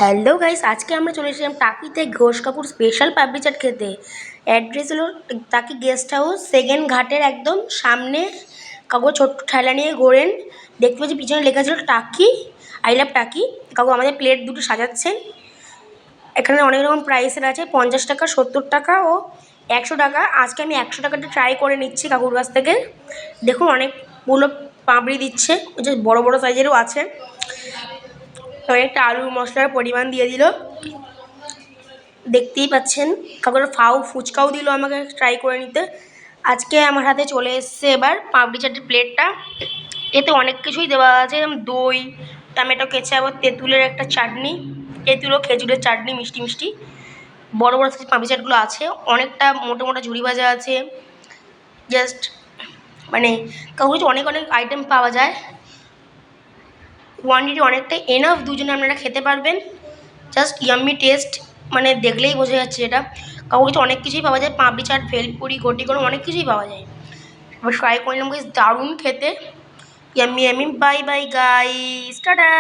Hello guys, আজকে আমরা চলে এসেছিলাম টাকিতে ঘোষ কাপুর স্পেশাল পাপড়ি চাট খেতে। অ্যাড্রেস হলো টাকি গেস্ট হাউস, সেকেন্ড ঘাটের একদম সামনে। কাকু ছোট্ট ঠেলা নিয়ে ঘোরেন, দেখতে পাচ্ছি পিছনে লেখা ছিল টাকি, আই লাভ টাকি। কাকু আমাদের প্লেট দুটো সাজাচ্ছেন। এখানে অনেক রকম প্রাইসের আছে, 50 টাকা, 70 টাকা ও 100 টাকা। আজকে আমি 100 টাকাটা ট্রাই করে নিচ্ছি কাকুর কাছ থেকে। দেখুন অনেকগুলো পাপড়ি দিচ্ছে, যে বড় বড় সাইজেরও আছে। একটা আলু মশলার পরিমাণ দিয়ে দিল, দেখতেই পাচ্ছেন। কাকুর ফুচকাও দিল আমাকে ট্রাই করে নিতে। আজকে আমার হাতে চলে এসছে এবার পাপড়ি চাটের প্লেটটা। এতে অনেক কিছুই দেওয়া আছে, যেমন দই, টমেটো কেচাপ, তেঁতুলের একটা চাটনি, তেঁতুল ও খেজুরের চাটনি, মিষ্টি মিষ্টি। বড় বড় সাইজের পাপড়ি চাটগুলো আছে, অনেকটা মোটা মোটা ঝুড়ি ভাজা আছে। জাস্ট মানে কাকুর কাছে অনেক অনেক আইটেম পাওয়া যায়। কোয়ান্টিটি অনেকটাই এনাফ, দুজনে আপনারা খেতে পারবেন। জাস্ট ইয়াম্মি টেস্ট, মানে দেখলেই বোঝা যাচ্ছে এটা। কাকুর কাছে অনেক কিছুই পাওয়া যায়, পাপড়ি চাট, ভেলপুরি, গটি গরম, অনেক কিছুই পাওয়া যায়। এবার ট্রাই করলাম গাইস, দারুণ খেতে, yummy yummy. Bye bye guys, tata.